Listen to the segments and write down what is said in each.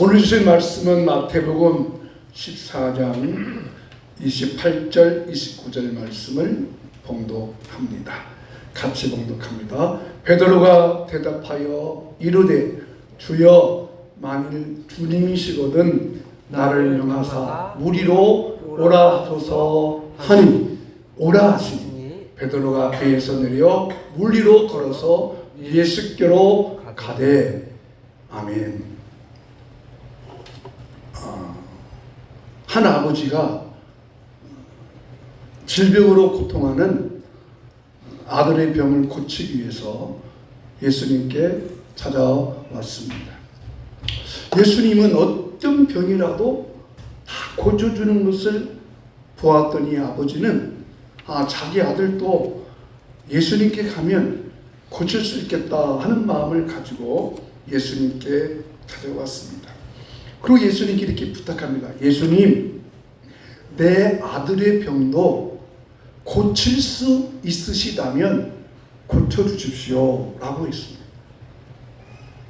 오늘 주신 말씀은 마태복음 14장 28절 29절 말씀을 봉독합니다. 같이 봉독합니다. 베드로가 대답하여 이르되 주여 만일 주님이시거든 나를 명하사 무리로 오라 하소서 하니 오라 하시니 베드로가 배에서 내려 물리로 걸어서 예수께로 가되 아멘. 한 아버지가 질병으로 고통하는 아들의 병을 고치기 위해서 예수님께 찾아왔습니다. 예수님은 어떤 병이라도 다 고쳐주는 것을 보았더니 아버지는 자기 아들도 예수님께 가면 고칠 수 있겠다 하는 마음을 가지고 예수님께 찾아왔습니다. 그리고 예수님께 이렇게 부탁합니다. 예수님, 내 아들의 병도 고칠 수 있으시다면 고쳐주십시오 라고 했습니다.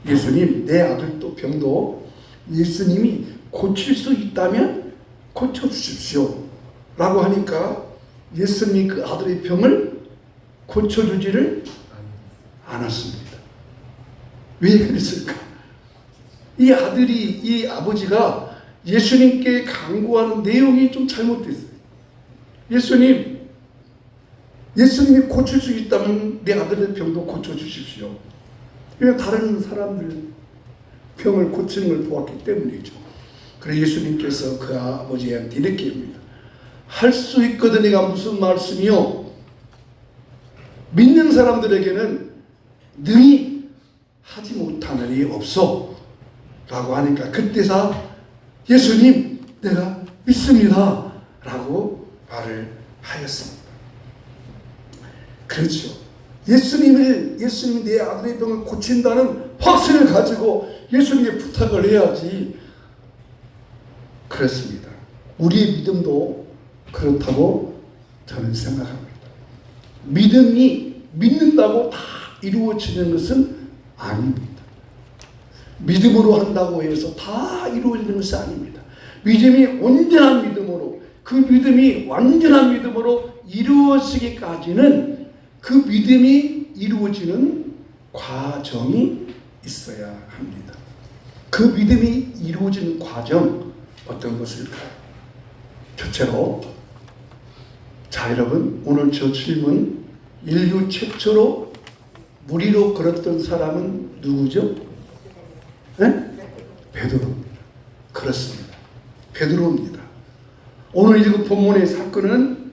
예수님, 내 아들도 병도 예수님이 고칠 수 있다면 고쳐주십시오 라고 하니까 예수님이 그 아들의 병을 고쳐주지를 않았습니다. 왜 그랬을까? 이 아들이, 이 아버지가 예수님께 간구하는 내용이 좀 잘못됐어요. 예수님이 고칠 수 있다면 내 아들의 병도 고쳐주십시오. 왜 다른 사람들 병을 고치는 걸 보았기 때문이죠. 그래서 예수님께서 그 아버지한테 이렇게 합니다. 할 수 있거든 이가 무슨 말씀이요? 믿는 사람들에게는 능히 하지 못하는 일이 없어 라고 하니까 그때서 예수님 내가 믿습니다 라고 말을 하였습니다. 그렇죠. 예수님이 내 아들의 병을 고친다는 확신을 가지고 예수님께 부탁을 해야지. 그렇습니다. 우리의 믿음도 그렇다고 저는 생각합니다. 믿음이 믿는다고 다 이루어지는 것은 아닙니다. 믿음으로 한다고 해서 다 이루어지는 것이 아닙니다. 믿음이 온전한 믿음으로, 그 믿음이 완전한 믿음으로 이루어지기까지는 그 믿음이 이루어지는 과정이 있어야 합니다. 그 믿음이 이루어지는 과정 어떤 것일까요? 첫째로, 자 여러분, 오늘 저 질문, 인류 최초로 물 위로 걸었던 사람은 누구죠? 네? 베드로입니다. 그렇습니다. 베드로입니다. 오늘 읽은 본문의 사건은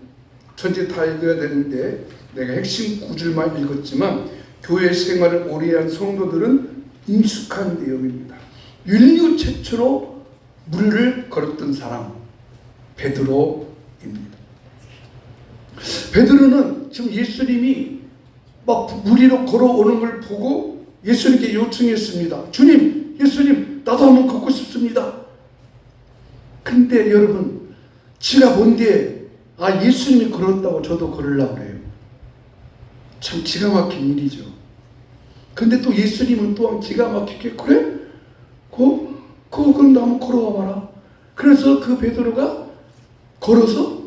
전체 다 읽어야 되는데 내가 핵심 구절만 읽었지만 교회 생활을 오래 한 성도들은 익숙한 내용입니다. 인류 최초로 물을 걸었던 사람 베드로입니다. 베드로는 지금 예수님이 막 물 위로 걸어오는 걸 보고 예수님께 요청했습니다. 주님, 예수님, 나도 한번 걷고 싶습니다. 근데 여러분, 지가 뭔데 예수님이 걸었다고 저도 걸으려고 그래요. 참 기가 막힌 일이죠. 근데 또 예수님은 또한 기가 막히게 그래? 그럼 나 한번 걸어와 봐라. 그래서 그 베드로가 걸어서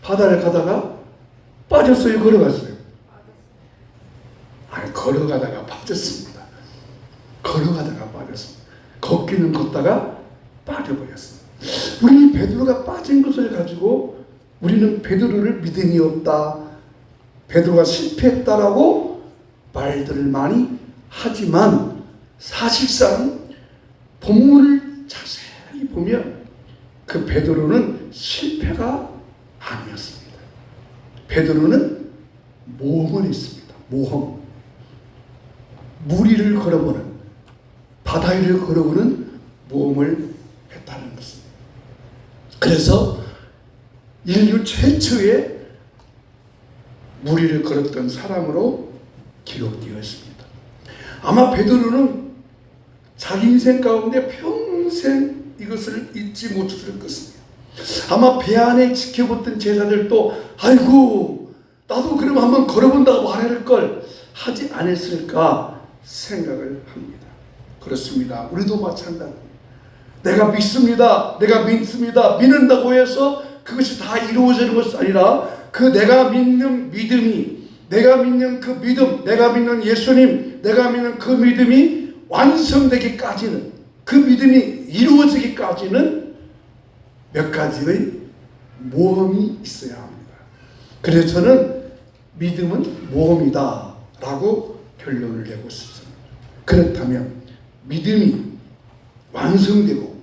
바다를 가다가 빠졌어요? 걸어갔어요? 걸어가다가 빠졌습니다. 걸어가다가 빠졌습니다. 걷기는 걷다가 빠져버렸습니다. 우리 베드로가 빠진 것을 가지고 우리는 베드로를 믿음이 없다, 베드로가 실패했다라고 말들을 많이 하지만 사실상 본문을 자세히 보면 그 베드로는 실패가 아니었습니다. 베드로는 모험을 했습니다. 모험. 물 위를 걸어보는, 바다 위를 걸어보는 모험을 했다는 것입니다. 그래서 인류 최초의 물 위를 걸었던 사람으로 기록되어 있습니다. 아마 베드로는 자기 인생 가운데 평생 이것을 잊지 못할 것입니다. 아마 배 안에 지켜봤던 제자들도 아이고 나도 그럼 한번 걸어본다고 말할 걸 하지 않았을까 생각을 합니다. 그렇습니다. 우리도 마찬가지입니다. 내가 믿습니다. 내가 믿습니다. 믿는다고 해서 그것이 다 이루어지는 것이 아니라 그 내가 믿는 믿음이, 내가 믿는 그 믿음, 내가 믿는 예수님, 내가 믿는 그 믿음이 완성되기까지는, 그 믿음이 이루어지기까지는 몇 가지의 모험이 있어야 합니다. 그래서 저는 믿음은 모험이다 라고 결론을 내고 싶습니다. 그렇다면 믿음이 완성되고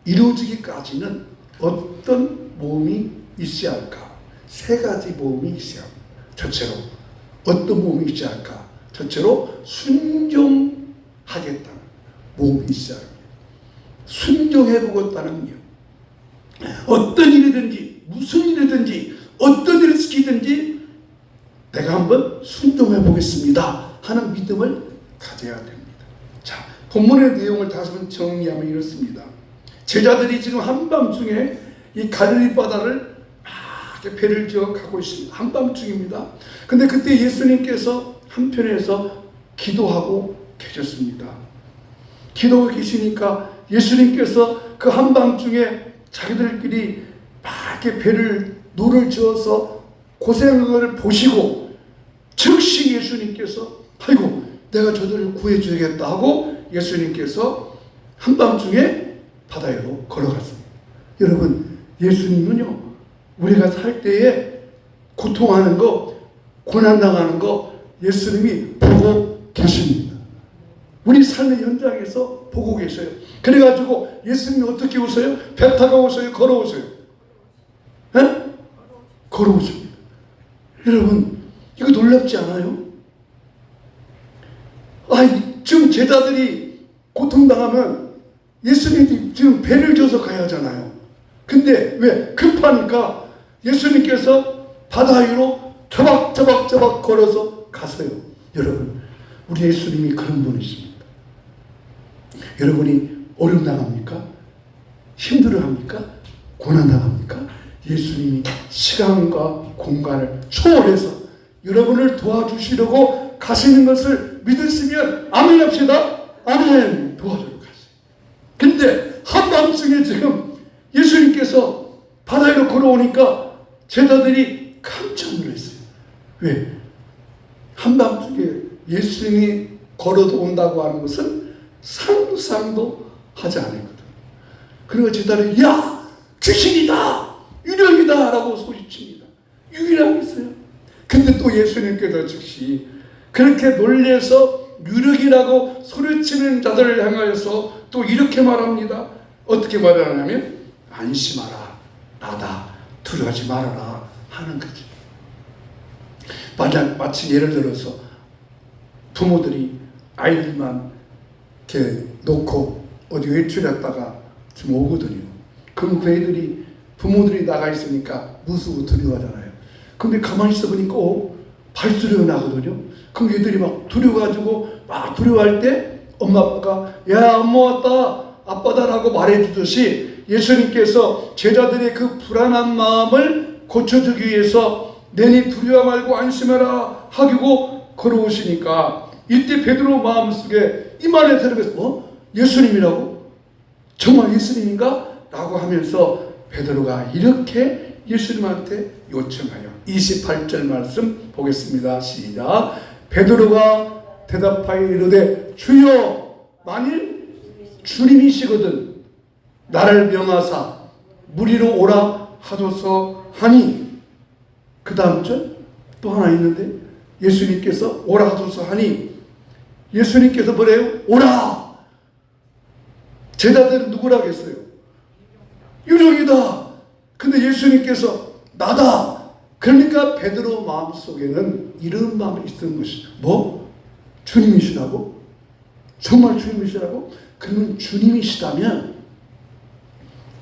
이루어지기까지는 어떤 모험이 있어야 할까? 세 가지 모험이 있어야 합니다. 첫째로 어떤 모험이 있어야 할까? 첫째로 순종하겠다는 모험이 있어야 합니다. 순종해보겠다는 것. 어떤 일이든지 무슨 일이든지 어떤 일을 시키든지 내가 한번 순종해보겠습니다 하는 믿음을 가져야 됩니다. 자, 본문의 내용을 다시 한번 정리하면 이렇습니다. 제자들이 지금 한밤중에 이 갈릴리 바다를 막 배를 지어 가고 있습니다. 한밤중입니다. 근데 그때 예수님께서 한편에서 기도하고 계셨습니다. 기도하고 계시니까 예수님께서 그 한밤중에 자기들끼리 막 이렇게 배를 노를 지어서 고생하는 것을 보시고 즉시 예수님께서 아이고 내가 저들을 구해주겠다 하고 예수님께서 한밤중에 바다 위로 걸어갔습니다. 여러분, 예수님은요 우리가 살 때에 고통하는 거, 고난당하는 거 예수님이 보고 계십니다. 우리 삶의 현장에서 보고 계셔요. 그래가지고 예수님이 어떻게 오세요? 배 타고 오세요? 걸어오세요? 에? 걸어오십니다. 여러분, 이거 놀랍지 않아요? 지금 제자들이 고통당하면 예수님이 지금 배를 줘서 가야 하잖아요. 근데 왜? 급하니까 예수님께서 바다 위로 저박저박 걸어서 갔어요. 여러분, 우리 예수님이 그런 분이십니다. 여러분이 어려움 당합니까? 힘들어합니까? 고난 당합니까? 예수님이 시간과 공간을 초월해서 여러분을 도와주시려고 가시는 것을 믿으시면 아멘 합시다. 아멘. 도와주러 가세요. 근데 한밤중에 지금 예수님께서 바다 위로 걸어오니까 제자들이 깜짝 놀랐어요. 왜? 한밤중에 예수님이 걸어도 온다고 하는 것은 상상도 하지 않았거든. 그리고 제자들이 야! 귀신이다! 유령이다! 라고 소리칩니다. 유령이었어요. 근데 또 예수님께서 즉시 그렇게 놀래서 유령이라고 소리치는 자들을 향하여서 또 이렇게 말합니다. 어떻게 말하냐면 안심하라. 나다. 두려워하지 말아라. 하는 거지. 마치 예를 들어서 부모들이 아이들만 이렇게 놓고 어디 외출했다가 좀 오거든요. 그럼 그 애들이 부모들이 나가 있으니까 무서워 두려워하잖아요. 근데 가만히 있어 보니까 발소리가 나거든요. 그럼 애들이 막 두려워가지고 막 두려워할 때 엄마 아빠가 야 엄마 왔다 아빠다라고 말해주듯이 예수님께서 제자들의 그 불안한 마음을 고쳐주기 위해서 내니 두려워 말고 안심해라 하고 걸어오시니까 이때 베드로 마음속에 이만에 들어가서 예수님이라고? 정말 예수님인가? 라고 하면서 베드로가 이렇게 예수님한테 요청하여 28절 말씀 보겠습니다. 시작. 베드로가 대답하여 이르되 주여 만일 주님이시거든 나를 명하사 무리로 오라 하소서 하니 그 다음 절 또 하나 있는데 예수님께서 오라 하소서 하니 예수님께서 뭐래요? 오라! 제자들은 누구라고 했어요? 유령이다. 근데 예수님께서 나다. 그러니까 베드로 마음속에는 이런 마음이 있었던 것이죠. 뭐? 주님이시라고? 정말 주님이시라고? 그러면 주님이시다면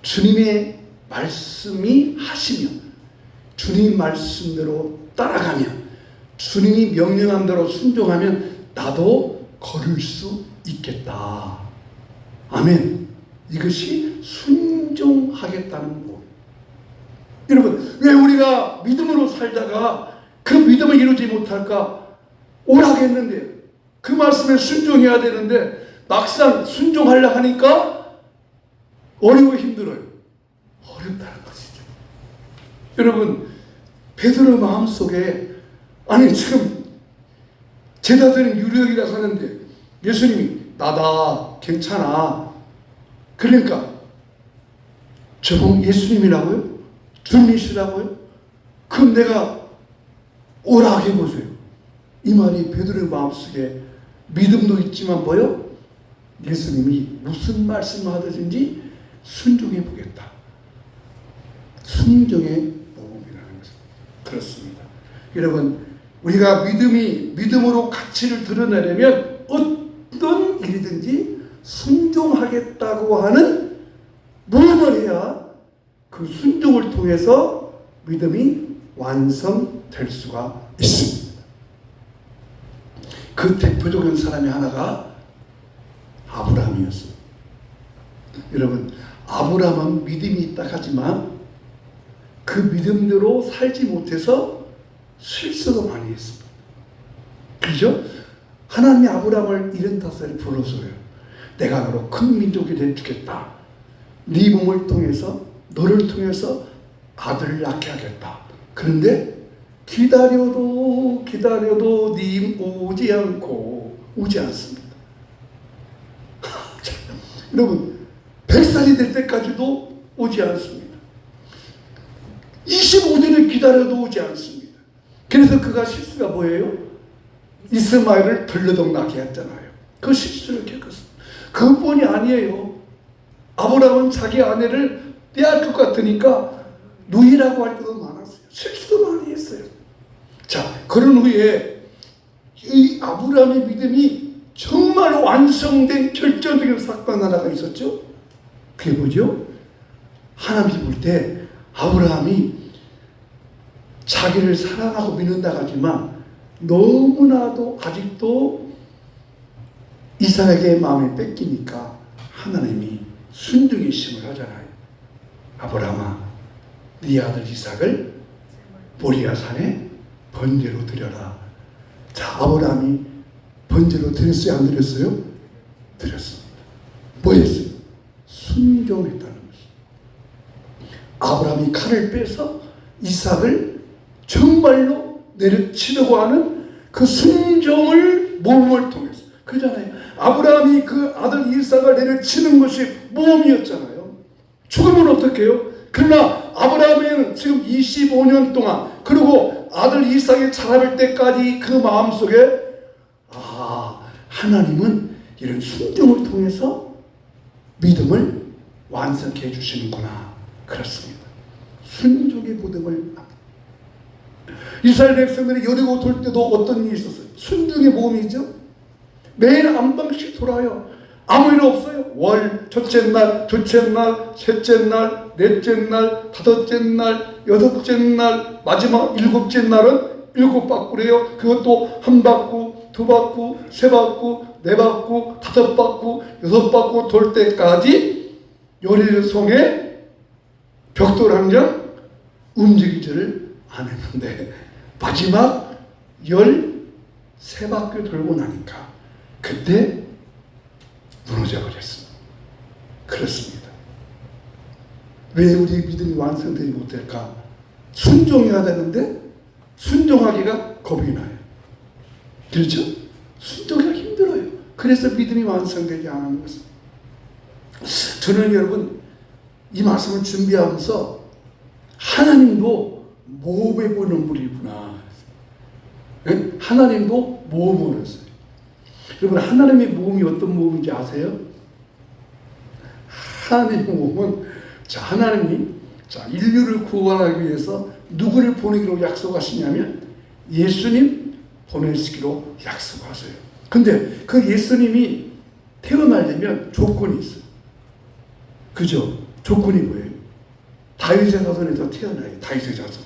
주님의 말씀이 하시면 주님 말씀대로 따라가면 주님이 명령한 대로 순종하면 나도 걸을 수 있겠다. 아멘. 이것이 순종하겠다는 것. 여러분, 왜 우리가 믿음으로 살다가 그 믿음을 이루지 못할까? 오라겠는데 그 말씀에 순종해야 되는데 막상 순종하려고 하니까 어려워 힘들어요. 어렵다는 것이죠. 여러분, 베드로 마음속에 아니 지금 제자들은 유력이라고 하는데 예수님이 나다 괜찮아. 그러니까 저분 예수님이라고요? 주님이시라고요? 그럼 내가 오라 해보세요. 이 말이 베드로의 마음속에 믿음도 있지만 뭐요? 예수님이 무슨 말씀을 하든지 순종해 보겠다. 순종의 모범이라는 것입니다. 그렇습니다. 여러분, 우리가 믿음으로 가치를 드러내려면 어떤 일이든지 순종하겠다고 하는 모험을 해야 그 순종을 통해서 믿음이 완성될 수가 있습니다. 그 대표적인 사람이 하나가 아브라함이었어요. 여러분, 아브라함은 믿음이 있다 하지만 그 믿음대로 살지 못해서 실수도 많이 했습니다. 그죠? 하나님이 아브라함을 75살에 불러서요. 내가 너로 큰 민족이 되주겠다. 네 몸을 통해서 너를 통해서 아들을 낳게 하겠다. 그런데 기다려도 네 오지 않습니다. 여러분, 100살이 될 때까지도 오지 않습니다. 25년을 기다려도 오지 않습니다. 그래서 그가 실수가 뭐예요? 이스마엘을 들러덩 낳게 했잖아요. 그 실수를 겪었습니다. 그것뿐이 아니에요. 아브라함은 자기 아내를 빼앗을 것 같으니까 누이라고 할 때도 많았어요. 실수도 많이 했어요. 자, 그런 후에 이 아브라함의 믿음이 정말 완성된 결정적인 사건 하나가 있었죠. 그게 뭐죠? 하나님이 볼 때 아브라함이 자기를 사랑하고 믿는다 하지만 너무나도 아직도 이삭에게 마음을 뺏기니까 하나님이 순종의 심을 하잖아요. 아브라함아, 네 아들 이삭을 모리아 산에 번제로 드려라. 자, 아브라함이 번제로 드렸어요? 안 드렸어요? 드렸습니다. 뭐 했어요? 순종했다는 것입니다. 아브라함이 칼을 빼서 이삭을 정말로 내려치려고 하는 그 순종을 모험을 통해서. 그러잖아요. 아브라함이 그 아들 이삭을 내려치는 것이 모험이었잖아요. 죽으면 어떡해요? 그러나 아브라함은 지금 25년 동안, 그리고 아들 이삭이 자라날 때까지 그 마음속에 하나님은 이런 순종을 통해서 믿음을 완성해 주시는구나. 그렇습니다. 순종의 믿음을. 이스라엘 백성들이 여리고 돌 때도 어떤 일이 있었어요? 순종의 모험이죠. 매일 한 번씩 돌아요. 아무 일 없어요. 월, 첫째 날, 둘째 날, 셋째 날, 넷째 날, 다섯째 날, 여섯째 날, 마지막 일곱째 날은 7바퀴래요. 그것도 1바퀴, 2바퀴, 3바퀴, 4바퀴, 5바퀴, 6바퀴 돌 때까지 요리성의 벽돌 한 장 움직이지를 않았는데 마지막 13바퀴 돌고 나니까 그때 무너져 버렸습니다. 그렇습니다. 왜 우리 믿음이 완성되지 못할까? 순종해야 되는데 순종하기가 겁이 나요. 그렇죠? 순종하기가 힘들어요. 그래서 믿음이 완성되지 않는 것입니다. 저는 여러분 이 말씀을 준비하면서 하나님도 모험해 보는 분이구나. 하나님도 모험을 했어요. 여러분, 하나님의 모험이 어떤 모험인지 아세요? 하나님의 모험은 하나님이 인류를 구원하기 위해서 누구를 보내기로 약속하시냐면 예수님 보내시기로 약속하세요. 근데 그 예수님이 태어나려면 조건이 있어요. 그죠? 조건이 뭐예요? 다윗의 자손에서 태어나요. 다윗의 자손.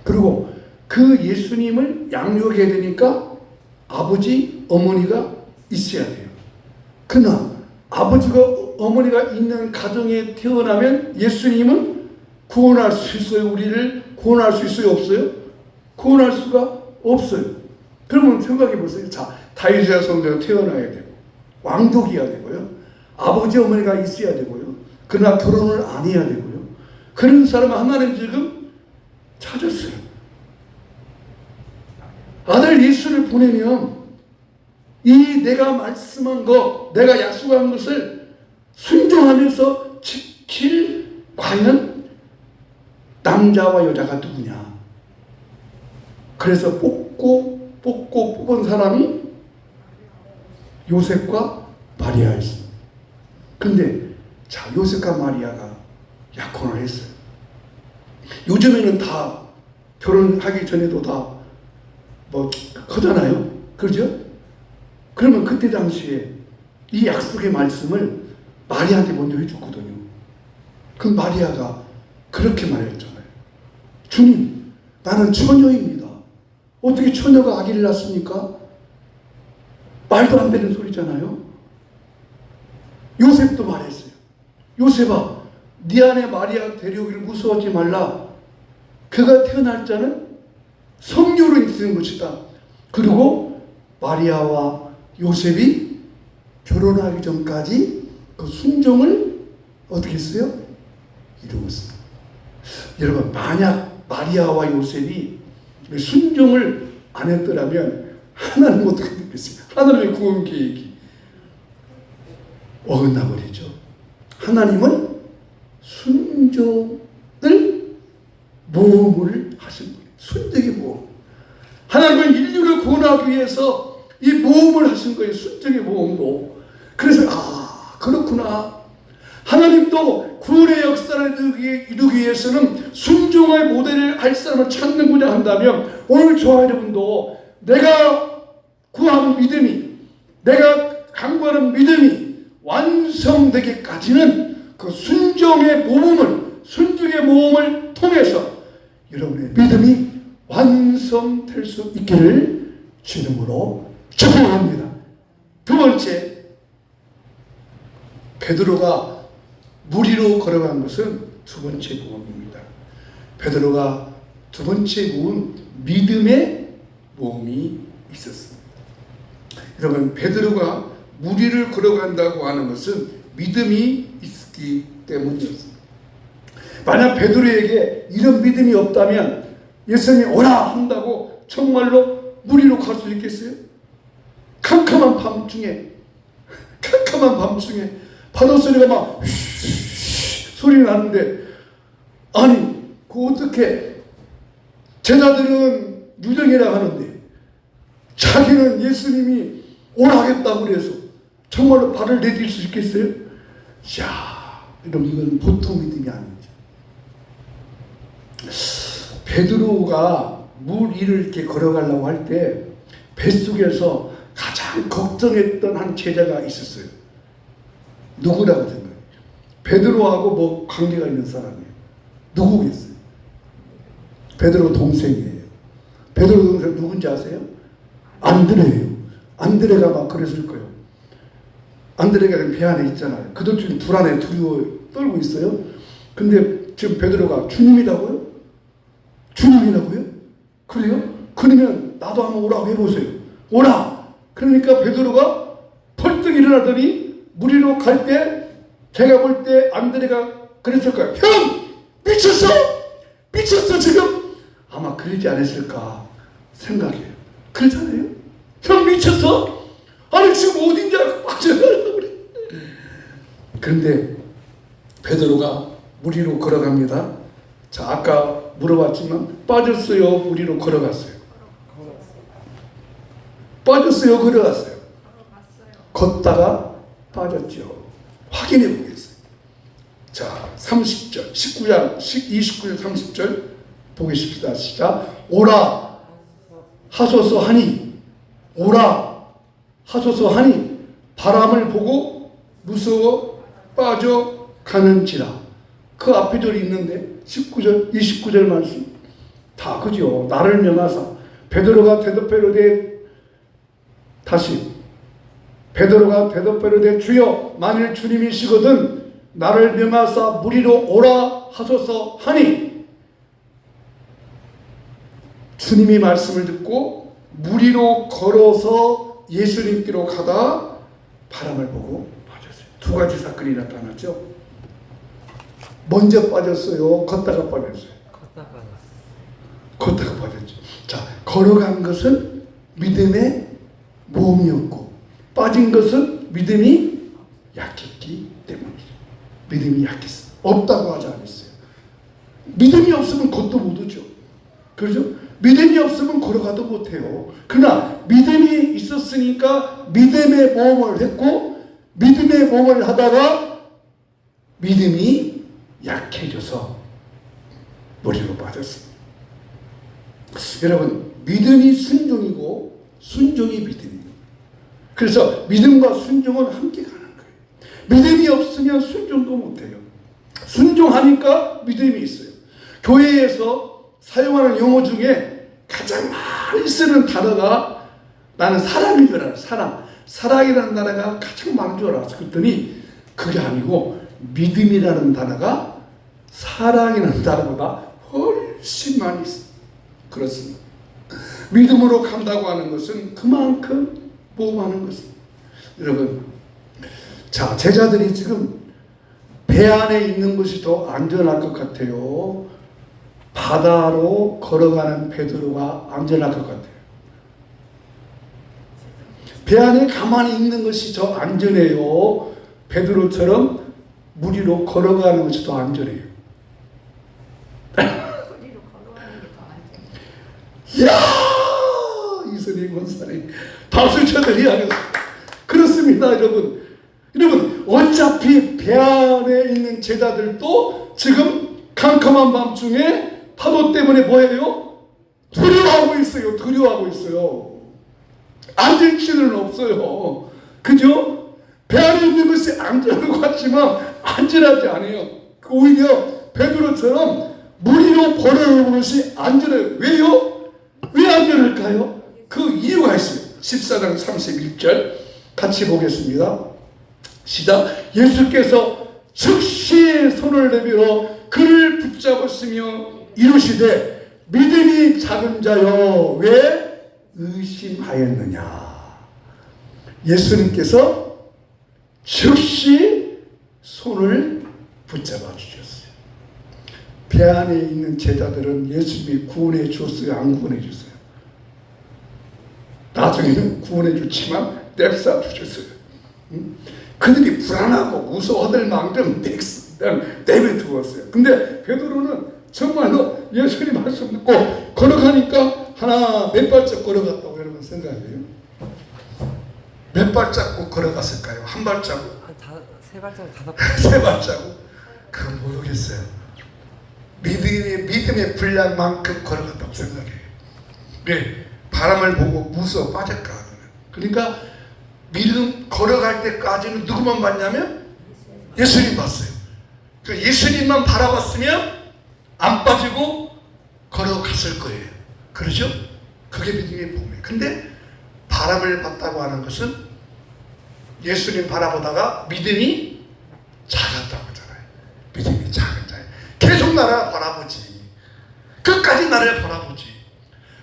그리고 그 예수님을 양육해야 되니까 아버지, 어머니가 있어야 돼요. 그러나 아버지가, 어머니가 있는 가정에 태어나면 예수님은 구원할 수 있어요? 우리를 구원할 수 있어요? 없어요? 구원할 수가 없어요. 그러면 생각해 보세요. 다윗의 자손대로 태어나야 되고, 왕족이어야 되고요. 아버지 어머니가 있어야 되고요. 그러나 결혼을 안 해야 되고요. 그런 사람을 하나님 지금 찾았어요. 아들 예수를 보내면 이 내가 말씀한 것, 내가 약속한 것을 순종하면서 지킬 과연 남자와 여자가 누구냐. 그래서 뽑고 뽑은 사람이 요셉과 마리아였습니다. 근데 자, 요셉과 마리아가 약혼을 했어요. 요즘에는 다 결혼하기 전에도 다 뭐 하잖아요. 그렇죠? 그러면 그때 당시에 이 약속의 말씀을 마리아한테 먼저 해줬거든요. 그 마리아가 그렇게 말했잖아요. 주님, 나는 처녀입니다. 어떻게 처녀가 아기를 낳습니까? 말도 안 되는 소리잖아요. 요셉도 말했어요. 요셉아, 네 안에 마리아 데려오기를 무서워하지 말라. 그가 태어날 자는 성녀로 있는 것이다. 그리고 마리아와 요셉이 결혼하기 전까지 그 순종을 어떻게 했어요? 이루었어요. 여러분, 만약 마리아와 요셉이 순종을 안 했더라면 하나님 어떻게 됐겠어요? 하나님의 구원 계획이 어긋나 버리죠. 하나님은 순종을 모험을 하신 거예요. 순종의 모험. 하나님은 인류를 구원하기 위해서 이 모험을 하신 거예요. 순종의 모험도. 그래서 그렇구나. 하나님도 구원의 역사를 이루기 위해서는 순종의 모델을 할 사람을 찾는구나 한다면 오늘 저와 여러분도 내가 구하는 믿음이, 내가 간구하는 믿음이 완성되기까지는 그 순종의 모험을 통해서 여러분의 믿음이 완성될 수 있기를 주님으로 축복합니다. 두 번째, 베드로가 물 위로 걸어간 것은 두 번째 모험입니다. 베드로가 두 번째 모험, 믿음의 모험이 있었습니다. 여러분, 베드로가 물 위를 걸어간다고 하는 것은 믿음이 있기 때문이었습니다. 만약 베드로에게 이런 믿음이 없다면 예수님이 오라 한다고 정말로 물 위로 갈 수 있겠어요? 캄캄한 밤중에 파도 소리가 막 소리 나는데, 아니 그 어떻게 제자들은 유령이라 하는데 자기는 예수님이 오라 하겠다고 그래서 정말로 발을 내딜 수 있겠어요? 이야, 여러분, 이건 보통 믿음이 아니죠. 베드로가 물 위를 이렇게 걸어가려고 할 때 뱃속에서 가장 걱정했던 한 제자가 있었어요. 누구라고 생각해요? 베드로하고 뭐 관계가 있는 사람이에요. 누구겠어요? 베드로 동생이에요. 베드로 동생 누군지 아세요? 안드레예요. 안드레가 막 그랬을 거예요. 안드레가 배 안에 있잖아요. 그들 지금 불안해 두려워 떨고 있어요. 근데 지금 베드로가 주님이라고요? 주님이라고요? 그래요? 그러면 나도 한번 오라고 해보세요. 오라! 그러니까 베드로가 벌떡 일어나더니 물 위로 갈 때 제가 볼 때 안드레가 그랬을 거예요. 형! 미쳤어? 미쳤어 지금? 아마 그러지 않았을까 생각해요. 그렇잖아요? 형 미쳤어? 아니 지금 어딘지 알고 빠져나가려고 그래. 그런데 베드로가 물 위로 걸어갑니다. 자, 아까 물어봤지만 빠졌어요, 물 위로 걸어갔어요? 빠졌어요, 걸어갔어요? 걷다가 빠졌죠. 확인해 보겠어요. 자, 30절, 29절 30절 보겠습니다. 시작. 오라 하소서 하니, 오라 하소서 하니 바람을 보고 무서워 빠져가는지라. 그 앞에 절이 있는데 19절, 29절 말씀 다 그죠. 나를 명하사. 베드로가 대답하되 다시 베드로가 대답하되 주여, 만일 주님이시거든 나를 명하사 물 위로 오라 하소서 하니, 주님이 말씀을 듣고 물 위로 걸어서 예수님께로 가다 바람을 보고 빠졌어요. 두 가지 사건이 나타났죠. 먼저 빠졌어요. 걷다가 빠졌어요. 걷다가 빠졌죠. 자, 걸어간 것은 믿음의 모험이었고 빠진 것은 믿음이 약했기 때문이죠. 믿음이 약했어요. 없다고 하지 않았어요. 믿음이 없으면 걷도 못 오죠. 그렇죠? 믿음이 없으면 걸어가도 못해요. 그러나 믿음이 있었으니까 믿음의 모험을 했고 믿음의 모험을 하다가 믿음이 약해져서 머리로 빠졌습니다. 여러분, 믿음이 순종이고 순종이 믿음이에요. 그래서 믿음과 순종은 함께 가는 거예요. 믿음이 없으면 순종도 못해요. 순종하니까 믿음이 있어요. 교회에서 사용하는 용어 중에 가장 많이 쓰는 단어가 나는 사랑인 줄 알았어요. 사랑. 사랑이라는 단어가 가장 많은 줄 알았어요. 그랬더니 그게 아니고 믿음이라는 단어가 사랑이라는 단어보다 훨씬 많이 있어요. 그렇습니다. 믿음으로 간다고 하는 것은 그만큼 모험하는 것입니다. 여러분, 자, 제자들이 지금 배 안에 있는 것이 더 안전할 것 같아요. 바다로 걸어가는 베드로가 안전할 것 같아요. 배 안에 가만히 있는 것이 더 안전해요. 베드로처럼 물 위로 걸어가는 것이 더 안전해요. 이야, 이선희 권사님 박수 쳐드려야겠어요. 그렇습니다, 여러분. 여러분, 어차피 배 안에 있는 제자들도 지금 캄캄한 밤중에 파도 때문에 뭐예요? 두려워하고 있어요. 두려워하고 있어요. 앉을 수는 없어요. 그죠? 배 안에 있는 것이 안전한 것 같지만 안전하지 않아요. 오히려 베드로처럼 물 위로 걸어오는 것이 안전해요. 왜요? 왜 안전할까요? 그 이유가 있어요. 14장 31절 같이 보겠습니다. 시작. 예수께서 즉시 손을 내밀어 그를 붙잡으시며 이르시되 믿음이 작은 자여 왜 의심하였느냐. 예수님께서 즉시 손을 붙잡아 주셨어요. 배 안에 있는 제자들은 예수님이 구원해 줬어요? 안 구원해 줬어요? 나중에는 구원해 줬지만 냅사 주셨어요. 그들이 불안하고 무서워할 만큼 내버려두었어요. 근데 베드로는 정말로 예수님 말씀 듣고 걸어가니까 하나 몇 발짝 걸어갔다고 여러분 생각해요? 몇 발자국 걸어갔을까요? 한 발자국? 세 발자국, 다섯 세 발자국? 그건 모르겠어요. 믿음의 분량만큼 걸어갔다고 생각해요. 왜? 바람을 보고 무서워 빠질까? 그러니까 믿음 걸어갈 때까지는 누구만 봤냐면 예수님 봤어요. 그 예수님만 바라봤으면 안 빠지고 걸어갔을 거예요. 그렇죠? 그게 믿음의 본이에요. 근데 바람을 봤다고 하는 것은 예수님 바라보다가 믿음이 작았다고 하잖아요. 믿음이 작은 자예요. 계속 나를 바라보지. 끝까지 나를 바라보지.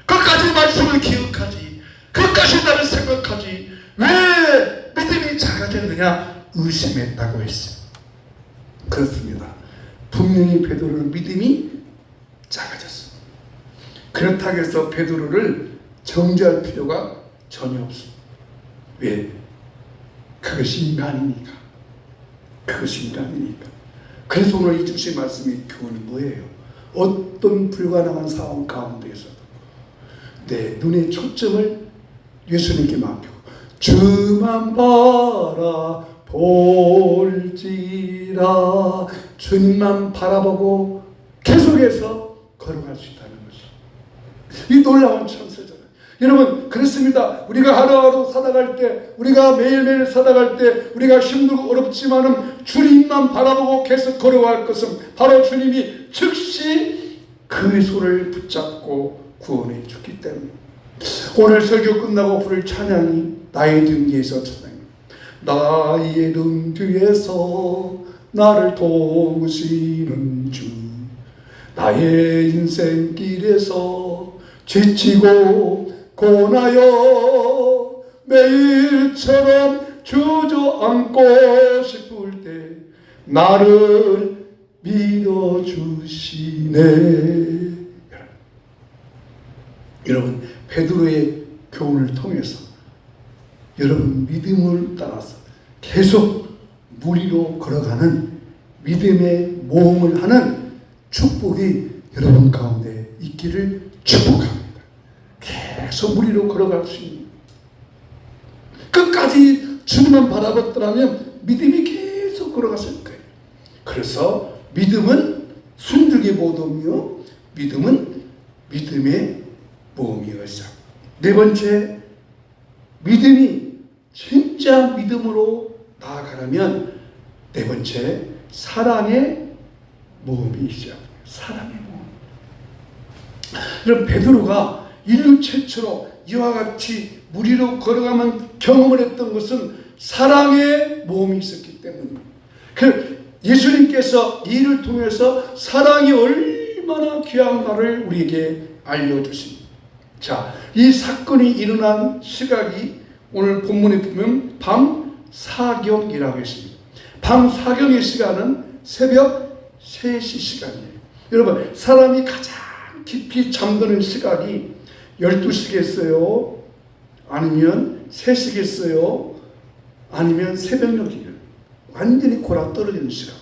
끝까지 말씀을 기억하지. 끝까지 나를 생각하지. 왜 믿음이 작아졌느냐? 의심했다고 했어요. 그렇습니다. 분명히 베드로는 믿음이 작아졌습니다. 그렇다고 해서 베드로를 정죄할 필요가 전혀 없습니다. 왜? 그것이 인간이니까. 그것이 인간이니까. 그래서 오늘 이 주신 말씀의 교훈은 뭐예요? 어떤 불가능한 상황 가운데에서도 내 눈의 초점을 예수님께 맡기고 주만 바라볼지라 주님만 바라보고 계속해서 걸어갈 수 있다는 것이 이 놀라운 찬스잖아요. 여러분, 그렇습니다. 우리가 하루하루 살아갈 때, 우리가 매일매일 살아갈 때 우리가 힘들고 어렵지만은 주님만 바라보고 계속 걸어갈 것은 바로 주님이 즉시 그 손을 붙잡고 구원해 주기 때문에 오늘 설교 끝나고 부를 찬양이 나의 등 뒤에서 찬양입니다. 나의 등 뒤에서 나를 도우시는 주, 나의 인생길에서 지치고 고나여 매일처럼 주저앉고 싶을 때 나를 믿어주시네. 여러분, 베드로의 교훈을 통해서 여러분 믿음을 따라서 계속 물 위로 걸어가는 믿음의 모험을 하는 축복이 여러분 가운데 있기를 축복합니다. 계속 물 위로 걸어갈 수 있는, 끝까지 주님만 바라봤더라면 믿음이 계속 걸어갔을 거예요. 그래서 믿음은 순종의 모험이요, 믿음은 믿음의 모험이었죠. 네 번째, 믿음이 진짜 믿음으로 나아가려면 네 번째, 사랑의 모험이 있어요. 사랑의 모험. 그럼 베드로가 인류 최초로 이와 같이 물 위로 걸어가면 경험을 했던 것은 사랑의 모험이 있었기 때문입니다. 예수님께서 이 일을 통해서 사랑이 얼마나 귀한가를 우리에게 알려주십니다. 자, 이 사건이 일어난 시각이 오늘 본문에 보면 밤 사경이라고 했습니다. 밤 사경의 시간은 새벽 3시 시간이에요. 여러분, 사람이 가장 깊이 잠드는 시각이 12시겠어요? 아니면 3시겠어요? 아니면 새벽녘이에요. 완전히 골아 떨어지는 시간.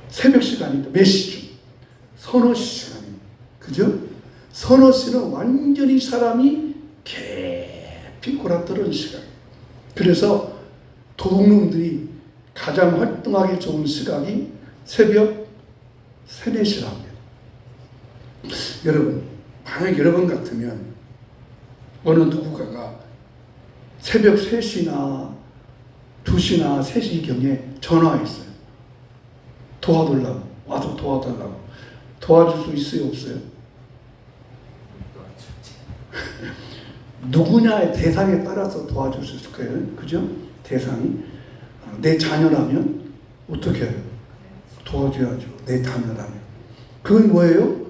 새벽 시간입니다. 몇 시쯤? 서너 시 시간입니다. 그죠? 서너 시는 완전히 사람이 깊이 골아 떨어지는 시간. 그래서 도둑놈들이 가장 활동하기 좋은 시각이 새벽 3, 4시랍니다. 여러분, 만약 여러분 같으면 어느 누군가가 새벽 3시나 2시나 3시경에 전화했어요. 도와달라고, 와서 도와달라고. 도와줄 수 있어요, 없어요? 누구냐의 대상에 따라서 도와줄 수 있을 거예요. 그죠? 대상이. 내 자녀라면 어떻게 해요? 도와줘야죠. 내 자녀라면. 그건 뭐예요?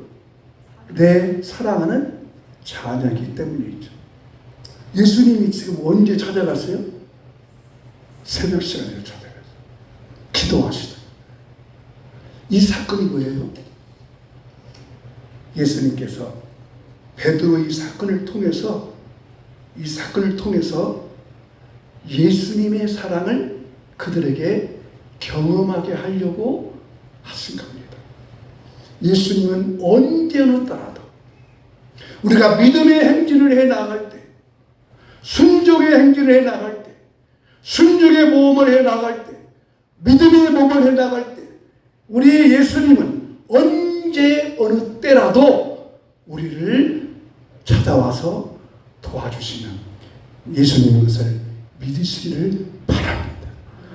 내 사랑하는 자녀이기 때문이죠. 예수님이 지금 언제 찾아갔어요? 새벽 시간에 찾아갔어요. 기도하시다. 이 사건이 뭐예요? 예수님께서 베드로 이 사건을 통해서 예수님의 사랑을 그들에게 경험하게 하려고 하신 겁니다. 예수님은 언제 어느 때라도 우리가 믿음의 행진을 해 나갈 때, 순종의 행진을 해 나갈 때, 순종의 모험을 해 나갈 때, 믿음의 모험을 해 나갈 때, 우리 예수님은 언제 어느 때라도 우리를 찾아와서 도와주시는 예수님의 것을 믿으시기를 바랍니다.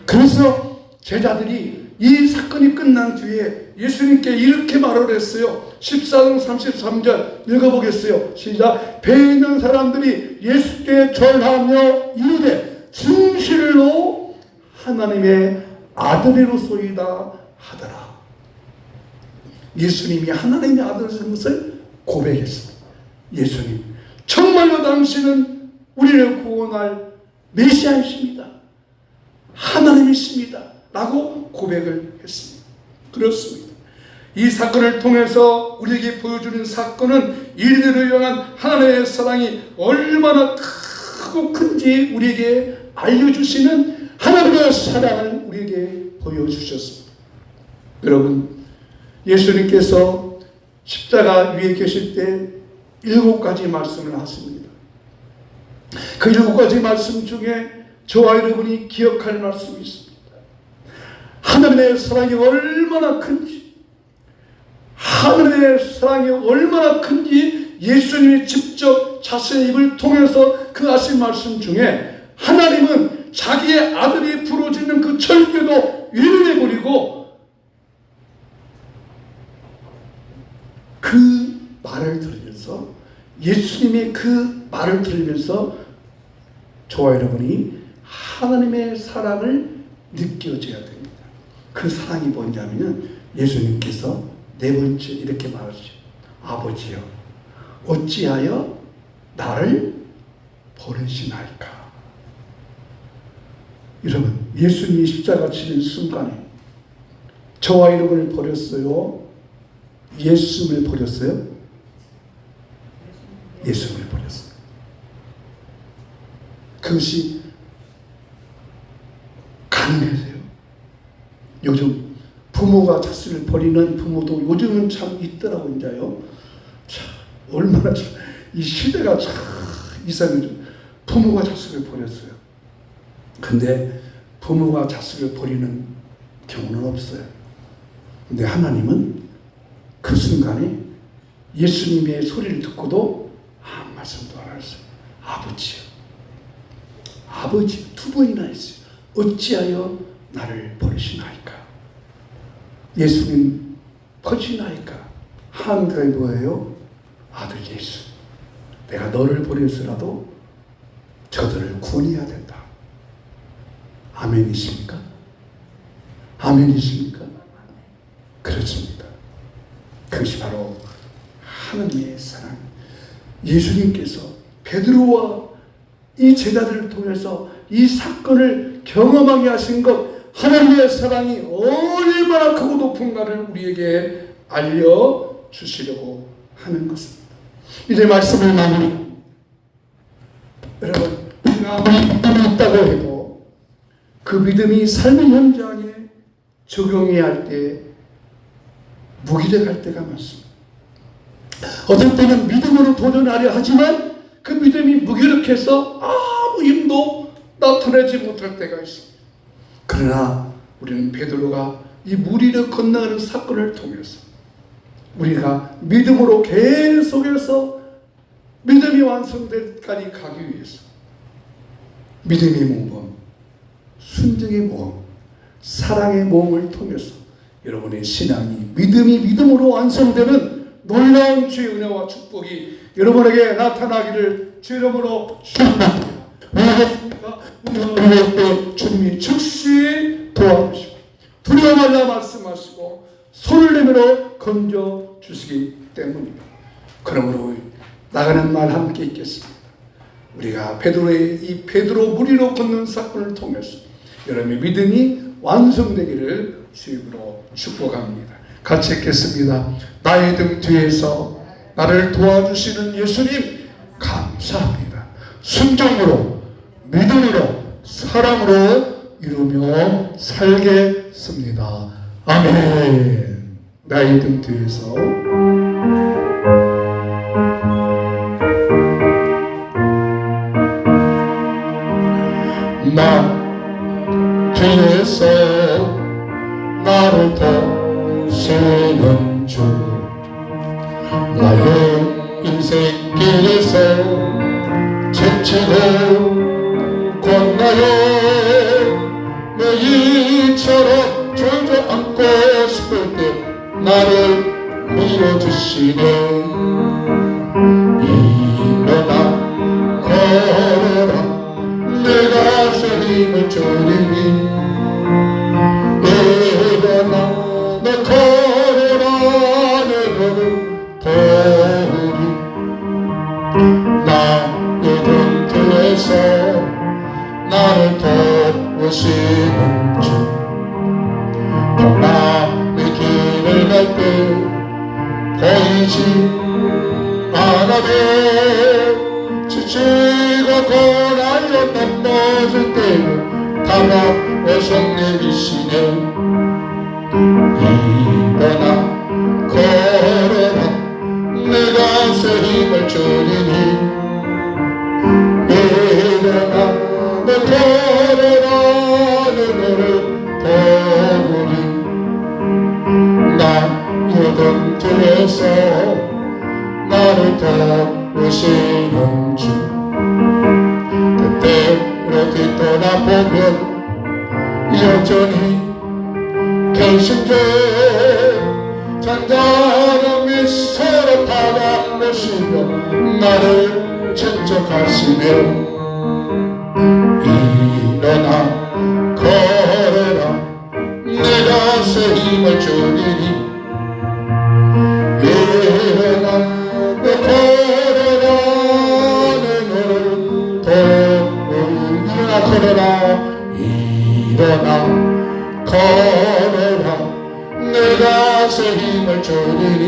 그래서 제자들이 이 사건이 끝난 뒤에 예수님께 이렇게 말을 했어요. 14장 33절 읽어보겠어요. 시작. 배에 있는 사람들이 예수께 절하며 이르되 진실로 하나님의 아들이로소이다 하더라. 예수님이 하나님의 아들이라는 것을 고백했습니다. 예수님, 정말로 당신은 우리를 구원할 메시아이십니다. 하나님이십니다. 라고 고백을 했습니다. 그렇습니다. 이 사건을 통해서 우리에게 보여주는 사건은 인류를 향한 하나님의 사랑이 얼마나 크고 큰지 우리에게 알려주시는 하나님의 사랑을 우리에게 보여주셨습니다. 여러분, 예수님께서 십자가 위에 계실 때 7가지 말씀을 하십니다. 그 7가지 말씀 중에 저와 여러분이 기억할 말씀이 있습니다. 하나님의 사랑이 얼마나 큰지, 하나님의 사랑이 얼마나 큰지 예수님이 직접 자신의 입을 통해서 그 하신 말씀 중에 하나님은 자기의 아들이 부러지는 그 절개도 위로해버리고 그 말을 들으면서, 예수님의 그 말을 들으면서 저와 여러분이 하나님의 사랑을 느껴져야 됩니다. 그 사랑이 뭐냐면 예수님께서 4번째 이렇게 말하시죠. 아버지여, 어찌하여 나를 버리시나이까. 여러분, 예수님이 십자가 치는 순간에 저와 여러분을 버렸어요? 예수님을 버렸어요? 예수님을 버렸어요. 그것이 가능해서요. 요즘 부모가 자식을 버리는 부모도 요즘은 참 있더라고. 이제요. 참 얼마나 참 이 시대가 참 이상해져. 부모가 자식을 버렸어요. 근데 부모가 자식을 버리는 경우는 없어요. 근데 하나님은 그 순간에 예수님의 소리를 듣고도 아무 말씀도 안 하셨어요. 아버지요. 아버지 두 번이나 했어요. 어찌하여 나를 버리시나이까. 예수님 버리시나이까. 한가에 뭐예요? 아들 예수. 내가 너를 버려서라도 저들을 구원해야 된다. 아멘이십니까? 아멘이십니까? 그렇습니다. 그것이 바로 하나님의 사랑. 예수님께서 베드로와 이 제자들을 통해서 이 사건을 경험하게 하신 것, 하나님의 사랑이 얼마나 크고 높은가를 우리에게 알려주시려고 하는 것입니다. 이제 말씀을 마무리. 여러분, 우리가 믿음이 있다고 해도 그 믿음이 삶의 현장에 적용해야 할 때 무기력할 때가 많습니다. 어떤 때는 믿음으로 도전하려 하지만 그 믿음이 무기력해서 아무 힘도 나타내지 못할 때가 있습니다. 그러나 우리는 베드로가 이 물 위를 건너가는 사건을 통해서 우리가 믿음으로 계속해서 믿음이 완성될 때까지 가기 위해서 믿음의 모험, 순종의 모험, 사랑의 모험을 통해서 여러분의 신앙이 믿음이 믿음으로 완성되는 놀라운 주의 은혜와 축복이 여러분에게 나타나기를 주 이름으로 축원합니다. 왜그렇습니까? 우리 주님이 즉시 도와주시고 두려워 말라 말씀하시고 손을 내밀어 건져 주시기 때문입니다. 그러므로 나가는 말 함께 있겠습니다. 우리가 베드로의 이 베드로 물 위로 걷는 사건을 통해서 여러분의 믿음이 완성되기를 주님으로 축복합니다. 같이 읽겠습니다. 나의 등 뒤에서 나를 도와주시는 예수님 감사합니다. 순종으로 믿음으로 사랑으로 이루며 살겠습니다. 아멘. 나의 등 뒤에서 나 뒤에서 나를 도우시는 주 나의 인생길에서 지치고 건너요 매일처럼 주저앉고 싶을 때 나를 밀어주시네 일어나 걸어라 내가 새 힘을 주리니 일어나 내 걸어라 내 걸음 도우리 나의 곁에서 나를 도우시는 주 평안의 길을 갈 때 보이지 않아도 지치고 고난을 넘어질 때는 다가오셔 내리시네 일어나 걸어라 내가 새 힘을 주리니 일어나 내 걸어라 내 너를 도우리 나의 곁에서 나를 도우시는 주 때때로 뒤돌아보면 여전히 계신 주 잔잔한 미소로 바라보시며 나를 천척하시며 일어나 걸어라 내가 새 힘을 주리니 일어나 내 걸어라 내 너를 도우리 일어나 걸어라 걸어라 내가 새 힘을 주리니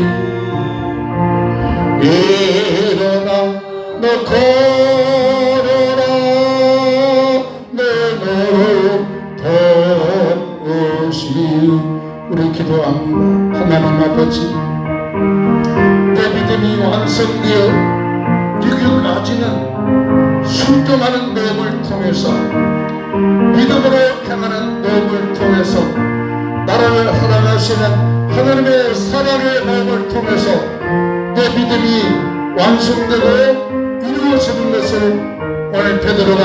일어나 너 걸어라 내 너를 도우시니. 우리 기도합니다. 하나님 아버지, 내 믿음이 완성되어 이기까지는 순종하는 몸을 통해서 믿음으로 향하는 몸을 통해서 나라를 사랑하시는 하나님의 사랑의 몸을 통해서 내 믿음이 완성되고 이루어지는 것을 오늘 베드로가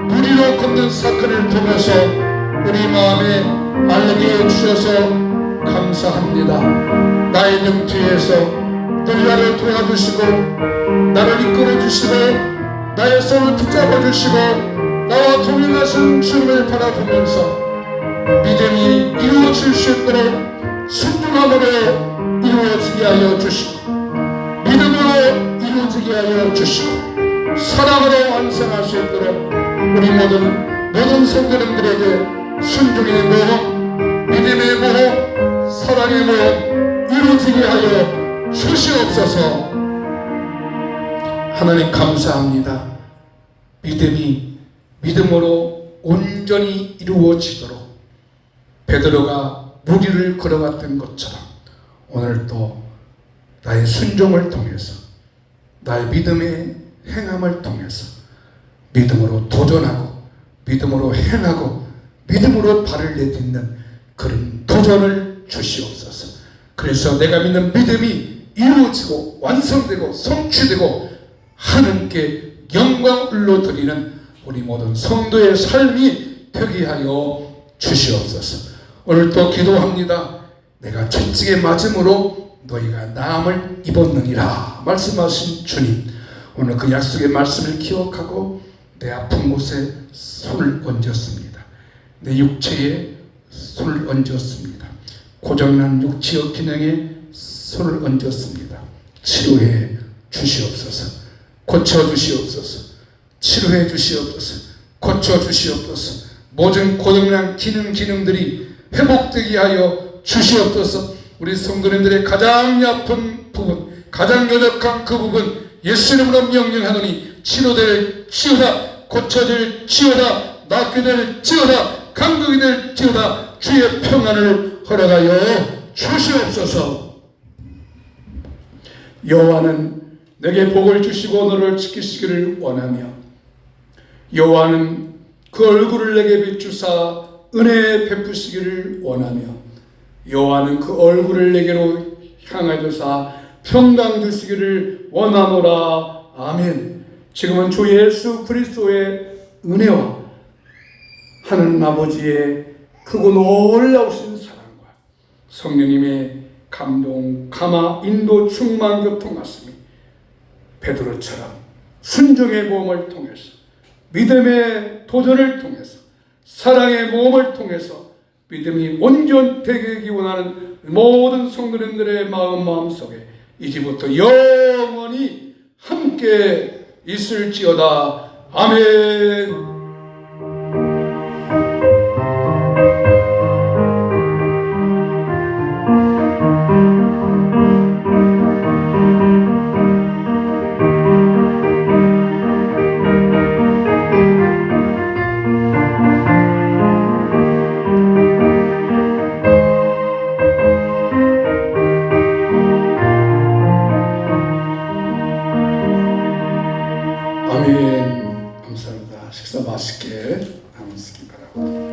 무리로 걷는 사건을 통해서 우리 마음에 알게 해주셔서 감사합니다. 나의 등 뒤에서 늘 나를 도와주시고 나를 이끌어주시고 나의 손을 붙잡아주시고 나와 동행하신 주님을 바라보면서 믿음이 이루어질 수 있도록 순종함으로 이루어지게 하여 주시고 믿음으로 이루어지게 하여 주시고 사랑으로 완성할 수 있도록 우리 모든 성도님들에게 순종의 모험, 믿음의 모험, 사랑의 모험 이루어지게 하여 주시옵소서. 하나님 감사합니다. 믿음이 믿음으로 온전히 이루어지도록 베드로가 무리를 걸어갔던 것처럼 오늘도 나의 순종을 통해서 나의 믿음의 행함을 통해서 믿음으로 도전하고 믿음으로 행하고 믿음으로 발을 내딛는 그런 도전을 주시옵소서. 그래서 내가 믿는 믿음이 이루어지고 완성되고 성취되고 하나님께 영광을 올려드리는 우리 모든 성도의 삶이 되게 하여 주시옵소서. 오늘도 기도합니다. 내가 채찍에 맞음으로 너희가 나음을 입었느니라 말씀하신 주님, 오늘 그 약속의 말씀을 기억하고 내 아픈 곳에 손을 얹었습니다. 내 육체에 손을 얹었습니다. 고장난 육체의 기능에 손을 얹었습니다. 치료해 주시옵소서. 고쳐 주시옵소서. 치료해 주시옵소서. 고쳐 주시옵소서. 모든 고장난 기능들이 회복되게 하여 주시옵소서. 우리 성도님들의 가장 아픈 부분, 가장 연약한 그 부분 예수님으로 명령하노니 치료될지어다, 고쳐질지어다, 낫게 될지어다, 강국이 될지어다. 주의 평안을 허락하여 주시옵소서. 여호와는 내게 복을 주시고 너를 지키시기를 원하며 여호와는 그 얼굴을 내게 비추사 은혜 베푸시기를 원하며 여호와는 그 얼굴을 내게로 향하여 주사 평강 주시기를 원하노라. 아멘. 지금은 주 예수 그리스도의 은혜와 하나님 아버지의 크고 놀라우신 사랑과 성령님의 감동, 감화, 인도, 충만, 교통 말씀이 베드로처럼 순종의 모험을 통해서 믿음의 도전을 통해서 사랑의 모험을 통해서 믿음이 온전되게 원하는 모든 성도님들의 마음속에 이제부터 영원히 함께 있을지어다. 아멘. 아멘. 감사합니다. 식사 맛있게 하시기 바랍니다.